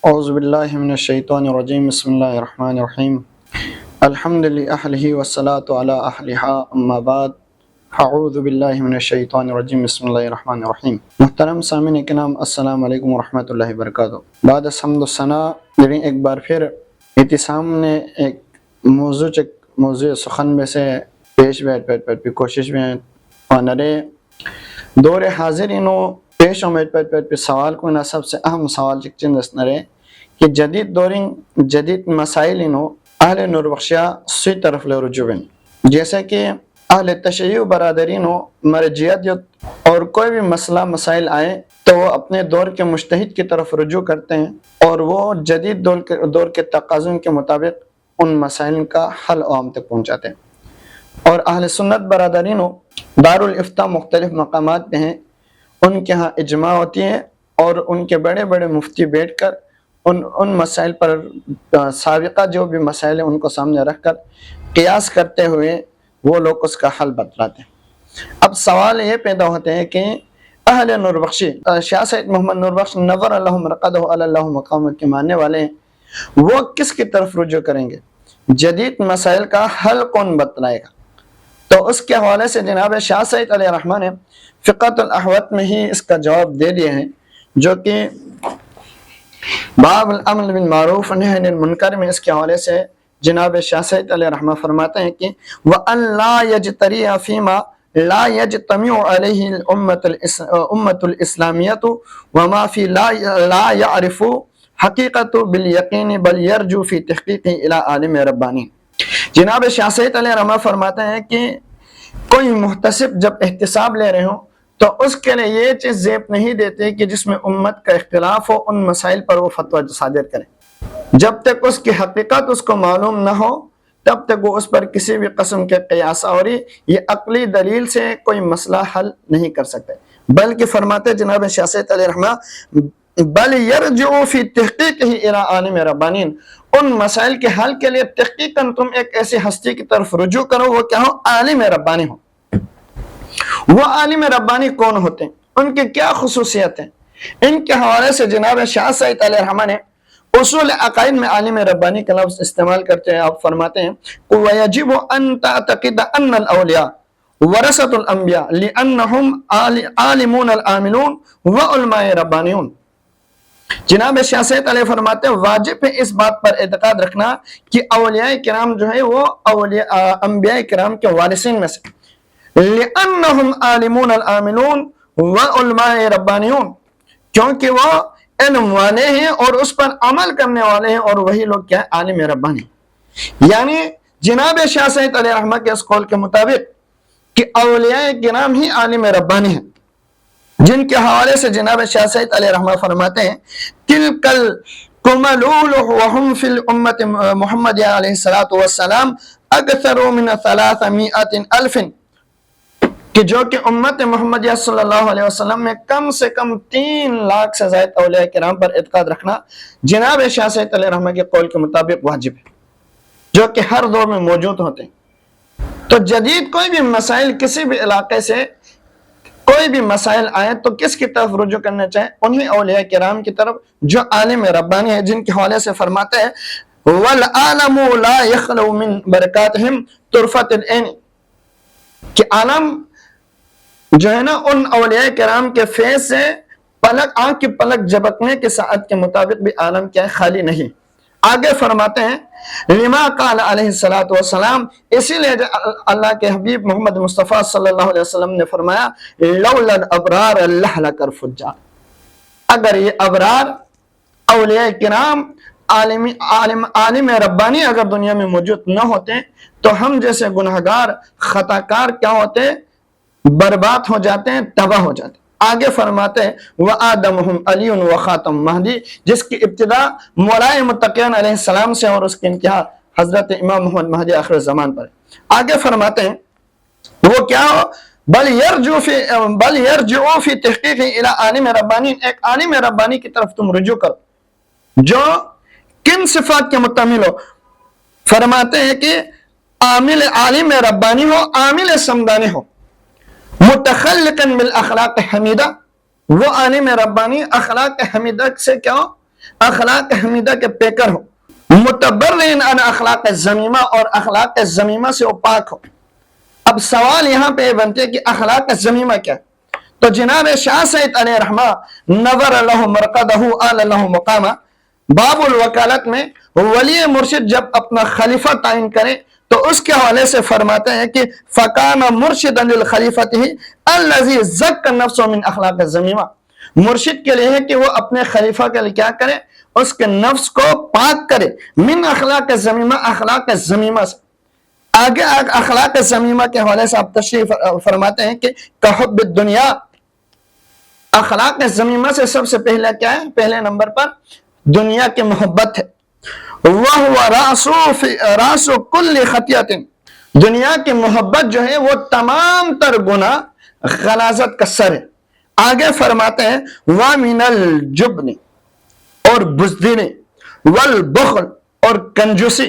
اعوذ باللہ من الشیطان الرجیم بسم اللہ الرحمن الرحیم الحمد للہ والصلاۃ علی اہلھا اما بعد اعوذ باللہ من الشیطان الرجیم بسم اللہ الرحمن الرحیم۔ محترم سامعین کرام، السلام علیکم ورحمۃ اللہ وبرکاتہ۔ بعد از حمد و ثنا ایک بار پھر اعتصام نے ایک موضوع سخن میں سے پیش بیٹ کوشش میں پانرے دور حاضرینو پیش اومید پہ سوال کو نہ سب سے اہم سوال چند اسنرے کہ جدید دورنگ جدید مسائل انو اہل نور بخشیا سی طرف لے رجوع بن، جیسے کہ اہل تشیع برادرینو مرجعیت اور کوئی بھی مسئلہ مسائل آئے تو وہ اپنے دور کے مجتہد کی طرف رجوع کرتے ہیں اور وہ جدید دور کے تقاضوں کے مطابق ان مسائل کا حل عوام تک پہنچاتے ہیں۔ اور اہل سنت برادرینو دارالافتاء مختلف مقامات پہ ہیں، ان کے ہاں اجماع ہوتی ہے اور ان کے بڑے بڑے مفتی بیٹھ کر ان مسائل پر سابقہ جو بھی مسائل ہیں ان کو سامنے رکھ کر قیاس کرتے ہوئے وہ لوگ اس کا حل بتلاتے ہیں۔ اب سوال یہ پیدا ہوتے ہیں کہ اہل نور بخشی شاہ سید محمد نور بخش نور اللہ مرقدہ علی اللہ مقام کے ماننے والے ہیں، وہ کس کی طرف رجوع کریں گے؟ جدید مسائل کا حل کون بتلائے گا؟ تو اس کے حوالے سے جناب شاہ سید علیہ الرحمٰن نے فقۃ الاحوط میں ہی اس کا جواب دے دیے ہیں، جو کہ باب الامر بالمعروف والنہی عن المنکر میں اس کے حوالے سے جناب شاہ سید علیہ الرحمٰن فرماتے ہیں کہ وَأَن لَا يَجْتَرِيَ فِيمَا لَا يَجْتَمِعُ عَلَيْهِ الْأُمَّةُ الْإِسْلَامِيَّةُ وَمَا فِي لَا يَعْرِفُ حَقِيقَةُ بِالْيَقِينِ بَلْ يَرْجُو فِي تحقیقِ إِلَىٰ عالم ربانی۔ جناب شاہ سید علیہ الرحمٰن فرماتے ہیں کہ کوئی محتسب جب احتساب لے رہے ہوں تو اس کے لیے یہ چیز زیب نہیں دیتے کہ جس میں امت کا اختلاف ہو ان مسائل پر وہ فتویٰ صادر کریں۔ جب تک اس کی حقیقت اس کو معلوم نہ ہو تب تک وہ اس پر کسی بھی قسم کے قیاس اور یہ عقلی دلیل سے کوئی مسئلہ حل نہیں کر سکتے، بلکہ فرماتے جناب شاہ سید علیہ الرحمٰن بل یرجع فی تحقیق ہی الی عالم ربانین، ان مسائل کے حل کے لیے تحقیقاً تم ایک ایسی ہستی کی طرف رجوع کرو، وہ کیا ہو؟ عالم ربانی ہو۔ وہ عالم ربانی کون ہوتے ہیں؟ ان کی کیا خصوصیت ہیں؟ ان کے حوالے سے جناب شاہ سید علیہ الرحمٰن نے اصول عقائد میں عالم ربانی کا لفظ استعمال کرتے ہیں۔ آپ فرماتے ہیں وَيَجِبُ أَن تَعْتَقِدَ أَنَّ الْأَوْلِيَاءَ وَرَثَةُ الْأَنْبِيَاءِ لِأَنَّهُمْ عَالِمُونَ الْعَامِلُونَ وَعُلَمَاء ربانیون۔ جناب شاہ سید علیہ فرماتے ہیں واجب ہے اس بات پر اعتقاد رکھنا کہ اولیاء کرام جو ہے وہ انبیاء کرام کے وارثین میں سے، لِأَنَّهُمْ عَالِمُونَ الْعَامِلُونَ وَعُلَمَاء ربانیون، کیونکہ وہ علم والے ہیں اور اس پر عمل کرنے والے ہیں، اور وہی لوگ کیا ہے؟ عالم ربانی۔ یعنی جناب شاہ سید علیہ رحمہ کے اس قول کے مطابق کہ اولیاء کرام ہی عالم ربانی ہیں، جن کے حوالے سے جناب شاہ سید علیہ رحمہ فرماتے ہیں تِلْكَ الْكُمَلُولُ وَهُمْ فِي الْأُمَّةِ محمد علیہ السلام أَكْثَرُ مِنَ 300,000 کہ جو کہ امت محمدیہ صلی اللہ علیہ وسلم میں کم سے کم 3 لاکھ سے زائد اولیاء کرام پر اعتقاد رکھنا جناب شاہ سید علیہ رحمہ کے قول کے مطابق واجب ہے، جو کہ ہر دور میں موجود ہوتے ہیں۔ تو جدید کوئی بھی مسائل کسی بھی علاقے سے کوئی بھی مسائل آئے تو کس کی طرف رجوع کرنا چاہے؟ انہی اولیاء کرام کی طرف جو عالم ربانی ہے، جن کے حوالے سے فرماتے ہیں وَالْعَالَمُ لَا يَخْلُو مِن بَرَكَاتِهِمْ طُرْفَةِ الْعَيْنِ کہ عالم جو ہے نا ان اولیاء کرام کے فیض سے آنکھ کی پلک جھپکنے کے ساعت کے مطابق بھی عالم کیا ہے؟ خالی نہیں۔ آگے فرماتے ہیں لما قال علیہ السلام، اسی لیے اللہ کے حبیب محمد مصطفیٰ صلی اللہ علیہ وسلم نے فرمایا لولا الابرار لہلک الفجار، اگر یہ ابرار اولیاء کرام عالم ربانی اگر دنیا میں موجود نہ ہوتے تو ہم جیسے گناہگار خطاکار کیا ہوتے؟ برباد ہو جاتے ہیں، تباہ ہو جاتے ہیں۔ آگے فرماتے ہیں وَآدَمُهُمْ عَلِيٌّ وَخَاتَمُ مہدی، جس کی ابتدا مولائے متقین علیہ السلام سے اور اس کی انتہا حضرت امام محمد مہدی آخر زمان پر۔ آگے فرماتے ہیں وہ کیا ہو؟ بل یرجعو فی تحقیق الی عالم ربانی، ایک عالم ربانی کی طرف تم رجوع کرو جو کن صفات کے متمل ہو؟ فرماتے ہیں کہ عالم ربانی ہو، عامل سمدانی ہو، متخلقاً بالاخلاق حمیدہ، وہ عالم ربانی اخلاق حمیدہ سے کیا ہو؟ اخلاق حمیدہ کے پیکر ہو، متبرئن عن اخلاق ذمیمہ، اور اخلاق ذمیمہ سے وہ پاک ہو۔ اب سوال یہاں پہ بنتے کہ اخلاق ذمیمہ کیا؟ تو جناب شاہ سید علیہ رحمہ نور لہ مرقدہ آل لہ مقامہ، باب الوکالت میں ولی مرشد جب اپنا خلیفہ تعین کرے تو اس کے حوالے سے فرماتے ہیں کہ فکان مرشدا للخلیفۃ الذی زکى نفسه من اخلاق الذمیمہ، مرشد کے لیے ہے کہ وہ اپنے خلیفہ کے لیے کیا کرے؟ اس کے نفس کو پاک کرے، من اخلاق الذمیمہ، اخلاق ذمیمہ سے۔ آگے اخلاق ذمیمہ کے حوالے سے آپ تشریح فرماتے ہیں کہ کحب الدنیا، اخلاق ذمیمہ سے سب سے پہلا کیا ہے؟ پہلے نمبر پر دنیا کی محبت ہے۔ وَهُوَ رَاسُ كُلِّ خَطِيَةٍ، دنیا کی محبت جو ہے وہ تمام تر گناہ غلاظت کا سر ہے۔ آگے فرماتے ہیں وَمِنَ الْجُبْنِ، اور بزدلی، والبخل، اور کنجوسی،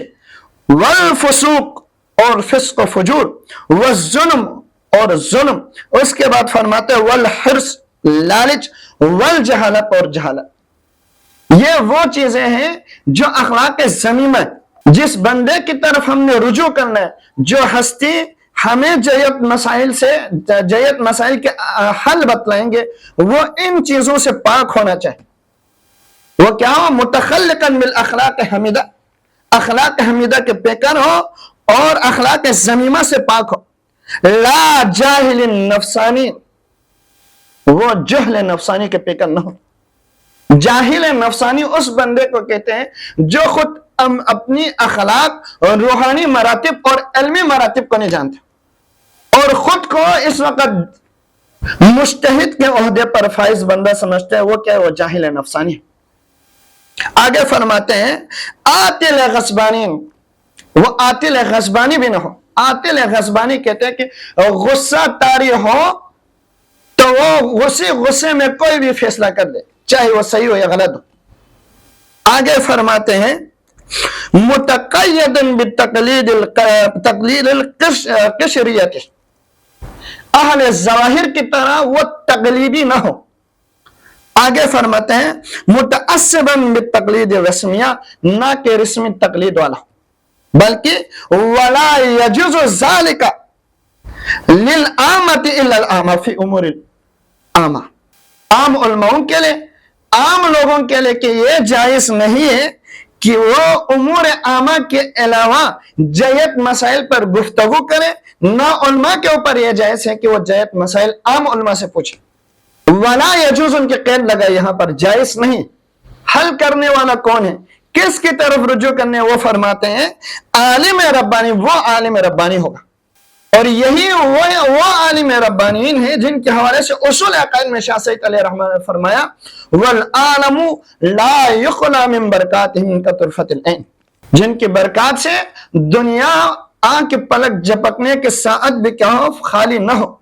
والفسوق، اور فسق و فجور، والظلم، اور ظلم، اس کے بعد فرماتے ہیں والحرص، لالچ، والجہالت، اور جہالت۔ یہ وہ چیزیں ہیں جو اخلاق ذمیمہ ہے۔ جس بندے کی طرف ہم نے رجوع کرنا ہے، جو ہستی ہمیں جیت مسائل کے حل بتلائیں گے، وہ ان چیزوں سے پاک ہونا چاہیے۔ وہ کیا ہو؟ متخلقا بالاخلاق حمیدہ، اخلاق حمیدہ کے پیکر ہو اور اخلاق ذمیمہ سے پاک ہو۔ لا جاہل نفسانی، وہ جہل نفسانی کے پیکر نہ ہو۔ جاہل نفسانی اس بندے کو کہتے ہیں جو خود اپنی اخلاق اور روحانی مراتب اور علمی مراتب کو نہیں جانتے اور خود کو اس وقت مجتہد کے عہدے پر فائز بندہ سمجھتے ہیں، وہ کیا ہے؟ وہ جاہل نفسانی ہے۔ آگے فرماتے ہیں عاطل غصبانی، وہ عاطل غصبانی بھی نہ ہو۔ عاطل غصبانی کہتے ہیں کہ غصہ طاری ہو تو وہ غصے میں کوئی بھی فیصلہ کر دے، چاہے وہ صحیح ہو یا غلط ہو۔ آگے فرماتے ہیں متقیدا بالتقلید القشریۃ، اہل ظواہر کی طرح وہ تقلیدی نہ ہو۔ آگے فرماتے ہیں متعصبا بالتقلید الرسمیہ، نہ کہ رسمی تقلید والا، بلکہ ولا یجوز ذلک للعامۃ الا العامہ فی امور العامہ، عام علماؤں کے لیے، عام لوگوں کے لیے کہ یہ جائز نہیں ہے کہ وہ امور عامہ کے علاوہ جیت مسائل پر گفتگو کرے، نہ علماء کے اوپر یہ جائز ہے کہ وہ جیت مسائل عام علماء سے پوچھے۔ ولا یجوز، ان کے قید لگا یہاں پر، جائز نہیں۔ حل کرنے والا کون ہے؟ کس کی طرف رجوع کرنے؟ وہ فرماتے ہیں عالم ربانی، وہ عالم ربانی ہوگا، اور یہی وہ عالم ربانیین ہیں جن کے حوالے سے اصول عقائد میں شاہ سید علیہ رحمہ نے فرمایا والعالم لا یخلا من برکاتہم کطرفۃ العین، جن کی برکات سے دنیا آنکھ پلک جھپکنے کے ساعت بھی کیا ہو؟ خالی نہ ہو۔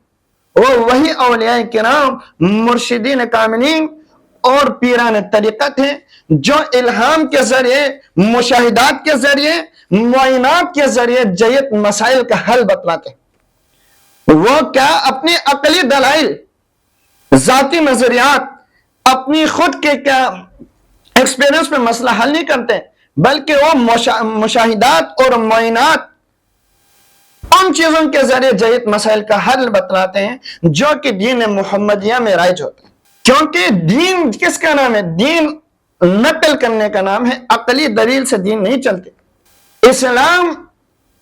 وہ وہی اولیاء کرام، مرشدین کاملین اور پیران طریقت ہیں جو الہام کے ذریعے، مشاہدات کے ذریعے، معائنات کے ذریعے جیت مسائل کا حل بتلاتے ہیں۔ وہ کیا اپنی عقلی دلائل، ذاتی نظریات، اپنی خود کے کیا ایکسپیرینس پہ مسئلہ حل نہیں کرتے، بلکہ وہ مشاہدات اور معائنات، ان چیزوں کے ذریعے جیت مسائل کا حل بتلاتے ہیں جو کہ دین محمدیہ میں رائج ہوتے ہیں۔ کیونکہ دین کس کا نام ہے؟ دین نقل کرنے کا نام ہے، عقلی دلیل سے دین نہیں چلتے۔ اسلام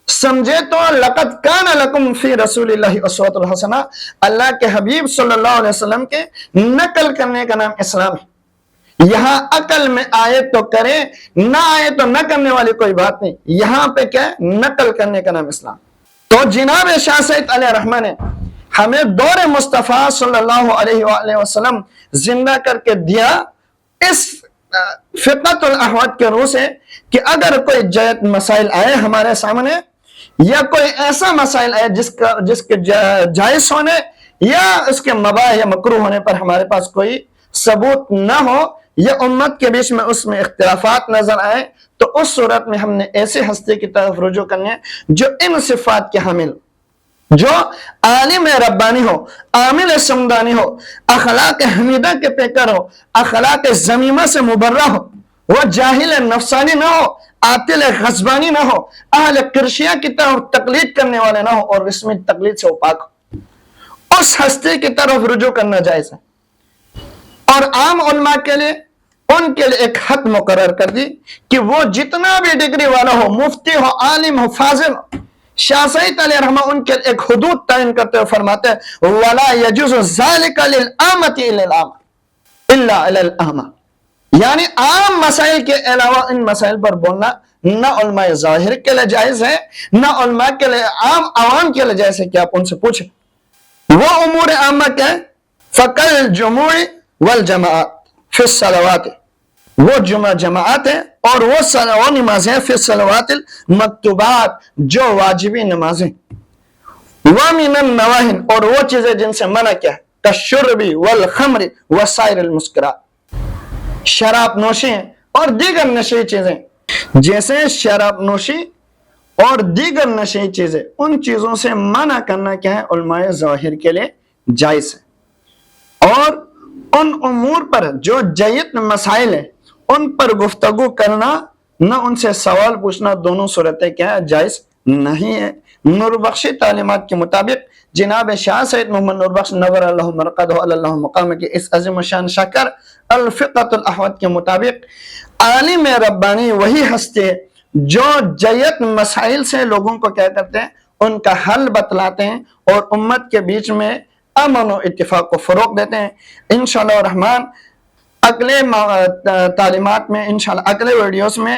سمجھے تو لقد کان لکم فی رسول اللہ اسوۃ الحسنہ، اللہ کے حبیب صلی اللہ علیہ وسلم کے نقل کرنے کا نام اسلام ہے۔ یہاں عقل میں آئے تو کرے، نہ آئے تو نہ کرنے والی کوئی بات نہیں، یہاں پہ کیا ہے؟ نقل کرنے کا نام اسلام۔ تو جناب شاہ سید علیہ رحمہ نے ہمیں دور مصطفیٰ صلی اللہ علیہ وآلہ وسلم زندہ کر کے دیا اس فقۃ الاحواد کے روح سے کہ اگر کوئی جیت مسائل آئے ہمارے سامنے، یا کوئی ایسا مسائل آئے جس کے جائز ہونے یا اس کے مباح یا مکروہ ہونے پر ہمارے پاس کوئی ثبوت نہ ہو، یا امت کے بیچ میں اس میں اختلافات نظر آئے، تو اس صورت میں ہم نے ایسے ہستی کی طرف رجوع کرنے جو ان صفات کے حامل، جو عالم ربانی ہو، عامل سمدانی ہو، اخلاق حمیدہ کے پیکر ہو، اخلاق ذمیمہ سے مبرہ ہو، وہ جاہل نفسانی نہ ہو، عاطل غصبانی نہ ہو، اہل کرشیہ کی طرف تقلید کرنے والے نہ ہو، اور رسمی تقلید سے پاک ہو، اس ہستی کی طرف رجوع کرنا جائز ہے۔ اور عام علماء کے لیے ان کے لیے ایک حد مقرر کر دی کہ وہ جتنا بھی ڈگری والا ہو، مفتی ہو، عالم ہو، فاضل ہو، شاہ سعید علیہ رحمہ ان کے ایک حدود تعین کرتے ہوئے فرماتے ہیں وَلَا يَجُزُ ذَلِكَ لِلْآمَةِ إِلَّا عَلَى الْآمَةِ، یعنی عام مسائل کے علاوہ ان مسائل پر بولنا نہ علماء ظاہر کے لیے جائز ہے، نہ علماء کے لیے عوام کے لیے جائز ہے کہ آپ ان سے پوچھیں۔ وہ امور عامہ کیا ہے؟ فَكَالْجُمُوعِ وَالْجَمَاعَاتِ فِي الصَّلَوَاتِ، وہ جمعہ جماعت ہے اور وہ نمازیں فی الصلوات المکتوبات جو واجبی نمازیں، وَمِنَ النَّوَاهِ، اور وہ چیزیں جن سے منع کیا ہے، كَالشُّرْبِ وَالْخَمْرِ وَسَائِرِ الْمُسْكِرَاتِ، شراب نوشی اور دیگر نشئی چیزیں، جیسے شراب نوشی اور دیگر نشئی چیزیں، ان چیزوں سے منع کرنا کیا ہے؟ علماء ظاہر کے لیے جائز ہے۔ اور ان امور پر جو جیت مسائل ہیں ان پر گفتگو کرنا، نہ ان سے سوال پوچھنا، دونوں صورتیں کیا ہے؟ جائز نہیں ہے۔ نور بخشی تعلیمات کے مطابق جناب شاہ سید محمد نور بخش نور اللہ مرقدہ اللہ مقام کی اس عظیم شان شاکر الفقۃ الاحوط کے مطابق عالم ربانی وہی ہستے جو جیت مسائل سے لوگوں کو کیا کرتے ہیں؟ ان کا حل بتلاتے ہیں اور امت کے بیچ میں امن و اتفاق کو فروغ دیتے ہیں۔ انشاءاللہ الرحمن اگلے تعلیمات میں، انشاءاللہ اگلے ویڈیوز میں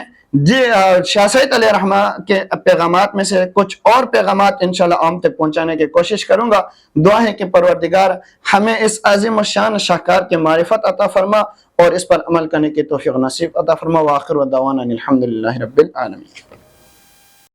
شاہ سعید علیہ رحمہ کے پیغامات میں سے کچھ اور پیغامات انشاءاللہ عام تک پہنچانے کی کوشش کروں گا۔ دعا ہے کہ پروردگار ہمیں اس عظیم الشان شاہکار کے معرفت عطا فرما اور اس پر عمل کرنے کی توفیق نصیب عطا فرما۔ وآخر دعوانا الحمدللہ رب العالمین۔